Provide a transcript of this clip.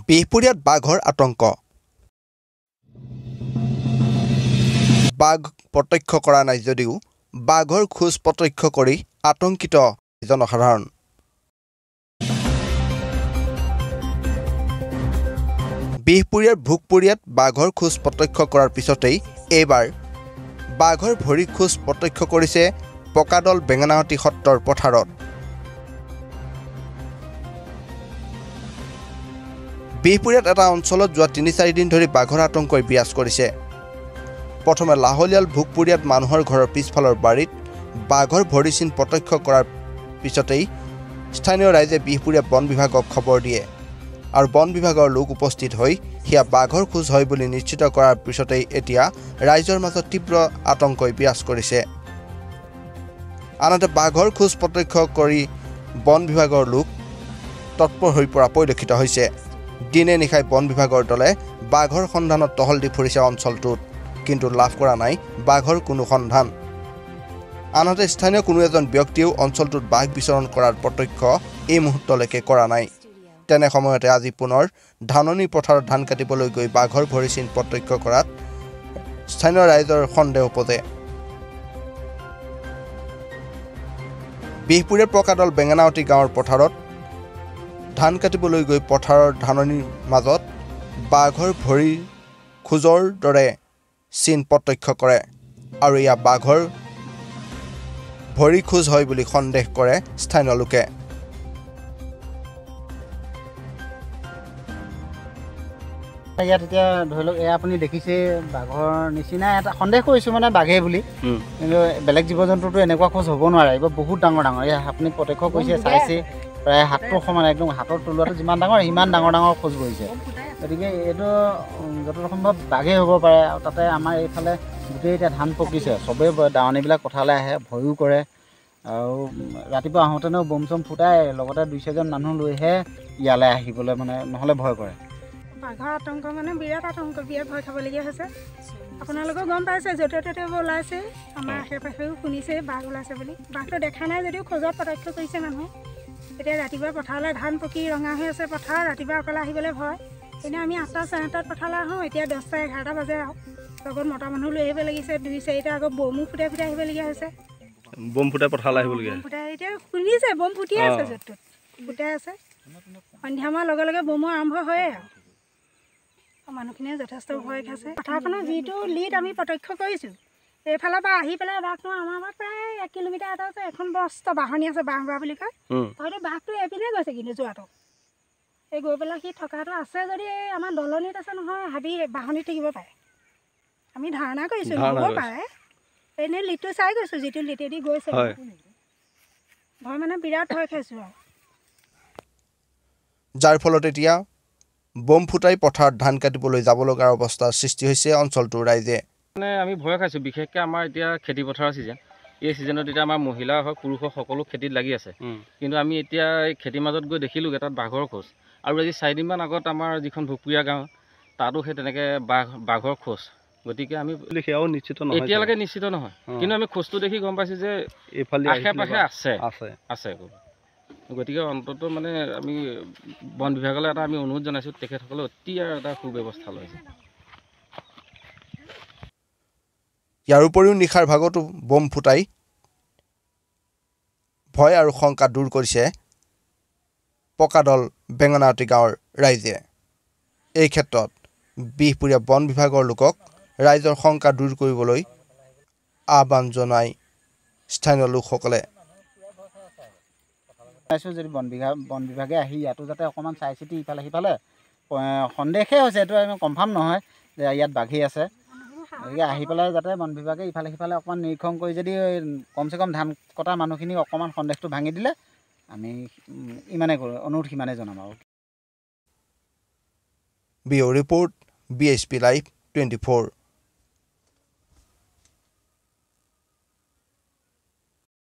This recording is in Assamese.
বিহপুৰীয়াত বাঘৰ আতংক বাঘ প্ৰত্যক্ষ কৰা নাই যদিও বাঘৰ খোজ প্ৰত্যক্ষ কৰি আতংকিত জনসাধাৰণ বিহপুৰীয়াৰ ভোগপুৰীয়াত বাঘৰ খোজ প্ৰত্যক্ষ কৰাৰ পিছতেই এইবাৰ বাঘৰ ভৰি খোজ প্ৰত্যক্ষ কৰিছে পকাদল বেঙেনাহটি সত্ৰৰ পথাৰত বিহপুৰীয়াত এটা অঞ্চলত যোৱা ৩-৪ দিন ধৰি বাঘৰ আতংকই বিৰাজ কৰিছে প্ৰথমে লাহলিয়াল ভোগপুৰীয়াত মানুহৰ ঘৰৰ পিছফালৰ বাৰীত বাঘৰ ভৰি চিন প্ৰত্যক্ষ কৰাৰ পিছতেই স্থানীয় ৰাইজে বিহপুৰীয়া বন বিভাগক খবৰ দিয়ে আৰু বন বিভাগৰ লোক উপস্থিত হৈ হিয়া বাঘৰ খোজ হয় বুলি নিশ্চিত কৰাৰ পিছতেই এতিয়া ৰাইজৰ মাজত তীব্ৰ আতংকই বিৰাজ কৰিছে আনহাতে বাঘৰ খোজ প্ৰত্যক্ষ কৰি বন বিভাগৰ লোক তৎপৰ হৈ পৰা পৰিলক্ষিত হৈছে দিনে নিশাই বন বিভাগৰ দলে বাঘৰ সন্ধানত টহল দি ফুৰিছে অঞ্চলটোত কিন্তু লাভ কৰা নাই বাঘৰ কোনো সন্ধান আনহাতে স্থানীয় কোনো এজন ব্যক্তিও অঞ্চলটোত বাঘ বিচৰণ কৰাৰ প্ৰত্যক্ষ এই মুহূৰ্তলৈকে কৰা নাই তেনে সময়তে আজি পুনৰ ধাননি পথাৰত ধান কাটিবলৈ গৈ বাঘৰ ভৰি চিন প্ৰত্যক্ষ কৰাত স্থানীয় ৰাইজৰ সন্দেহ উপজে বিহপুৰীয়াৰ পকাদল বেঙেনাহটি গাঁৱৰ পথাৰত ধান কাটিবলৈ গৈ পথাৰৰ ধাননিৰ মাজত বাঘৰ ভৰি খোজৰ দৰে চিন প্ৰত্যক্ষ কৰে আৰু ইয়া বাঘৰ ভৰি খোজ হয় বুলি সন্দেহ কৰে স্থানীয় লোকে ইয়াত এতিয়া ধৰি লওক এয়া আপুনি দেখিছে বাঘৰ নিচিনা এটা সন্দেহ কৰিছোঁ মানে বাঘে বুলি কিন্তু বেলেগ জীৱ জন্তুটো এনেকুৱা খোজ হ'ব নোৱাৰে এইবোৰ বহুত ডাঙৰ ডাঙৰ এয়া আপুনি প্ৰত্যক্ষ কৰিছে চাইছে প্ৰায় হাতৰ সমান একদম হাতৰ তলুৱাটো যিমান ডাঙৰ সিমান ডাঙৰ ডাঙৰ খোজ বহিছে গতিকে এইটো যতদূৰ সম্ভৱ বাঘেই হ'ব পাৰে আৰু তাতে আমাৰ এইফালে গোটেই এতিয়া ধান পকিছে চবেই দাৱনীবিলাক পথাৰলৈ আহে ভয়ো কৰে আৰু ৰাতিপুৱা আহোঁতেনেও বম চম ফুটাই লগতে 2-4জন মানুহ লৈহে ইয়ালৈ আহিবলৈ মানে নহ'লে ভয় কৰে বাঘৰ আতংক মানে বিৰাট আতংক বিৰাট ভয় খাবলগীয়া হৈছে আপোনালোকেও গম পাইছে য'তে ত'তে ওলাইছে আমাৰ আশে পাশেও শুনিছে বাঘ ওলাইছে বুলি বাঘটো দেখা নাই যদিও খোজত প্ৰত্যক্ষ কৰিছে মানুহে এতিয়া ৰাতিপুৱা পথাৰলৈ ধান পকি ৰঙা হৈ আছে পথাৰ ৰাতিপুৱা অকলে আহিবলৈ ভয় এনেই আমি 8টা 9টাত পথাৰলৈ আহোঁ এতিয়া 10টা 11টা বাজে আৰু লগত মতা মানুহ লৈ আহিব লাগিছে 2-4টা আকৌ বমো ফুটাই ফুটাই আহিবলগীয়া হৈছে বম ফুটাই পথাৰলৈ আহিবলগীয়া বম ফুটাই এতিয়া শুনিছে বম ফুটি আছে য'ত ত'ত ফুটাই আছে সন্ধিয়া হোৱাৰ লগে লগে বমো আৰম্ভ হয়ে আৰু মানুহখিনিয়ে যথেষ্ট ভয় খাইছে পথাৰখনৰ যিটো লিড আমি প্ৰত্যক্ষ কৰিছোঁ এইফালৰ পৰা আহি পেলাই বাঘটো আমাৰ পৰা প্ৰায় 1 কিলোমিটাৰ এটা আছে এখন বস্ত বাহনি আছে বাঁহবৰা বুলি কয় হয়তো বাঘটো এপিনে গৈছে কিন্তু যোৱাটো এই গৈ পেলাই সি থকাটো আছে যদি এই আমাৰ দলনিত আছে নহয় হাবি বাহনিত থাকিব পাৰে আমি ধাৰণা কৰিছোঁ হ'ব পাৰে এনেই লিডটো চাই গৈছোঁ যিটো লিডেদি গৈছে ভয় মানে বিৰাট ভয় খাইছোঁ আৰু যাৰ ফলত এতিয়া বম ফুটাই পথাৰত ধান কাটিবলৈ যাব লগাৰ অৱস্থাৰ সৃষ্টি হৈছে অঞ্চলটোৰ ৰাইজে মানে আমি ভয় খাইছোঁ বিশেষকৈ আমাৰ এতিয়া খেতি পথাৰৰ ছিজন এই ছিজনত এতিয়া আমাৰ মহিলা হওক পুৰুষ হওক সকলো খেতিত লাগি আছে কিন্তু আমি এতিয়া এই খেতিৰ মাজত গৈ দেখিলোঁগৈ তাত বাঘৰ খোজ আৰু আজি 4 দিনমান আগত আমাৰ যিখন ভোগপুৰীয়া গাঁও তাতো সেই তেনেকৈ বাঘৰ খোজ গতিকে আমি সেয়াও নিশ্চিত নহয় এতিয়ালৈকে নিশ্চিত নহয় কিন্তু আমি খোজটো দেখি গম পাইছোঁ যে এইফালে আশে পাশে আছে গতিকে অন্তত মানে আমি বন বিভাগলৈ এটা আমি অনুৰোধ জনাইছোঁ তেখেতসকলে অতি এটা সুব্যৱস্থা লৈছে ইয়াৰ উপৰিও নিশাৰ ভাগতো বম ফুটাই ভয় আৰু শংকা দূৰ কৰিছে পকাদল বেঙেনাহটি গাঁৱৰ ৰাইজে এই ক্ষেত্ৰত বিহপুৰীয়া বন বিভাগৰ লোকক ৰাইজৰ শংকা দূৰ কৰিবলৈ আহ্বান জনাই স্থানীয় লোকসকলে যদি বন বিভাগে আহি ইয়াতো যাতে অকণমান চাই চিতি ইফালে সিফালে সন্দেহে হৈছে এইটো কনফাৰ্ম নহয় যে ইয়াত বাঘেই আছে গতিকে আহি পেলাই যাতে বন বিভাগে ইফালে সিফালে অকণমান নিৰীক্ষণ কৰি যদি কমচে কম ধান কটা মানুহখিনি অকণমান সন্দেহটো ভাঙি দিলে আমি ইমানে অনুৰোধ সিমানে জনাম আৰু ব্যুৰ ৰিপৰ্ট BSP Live 24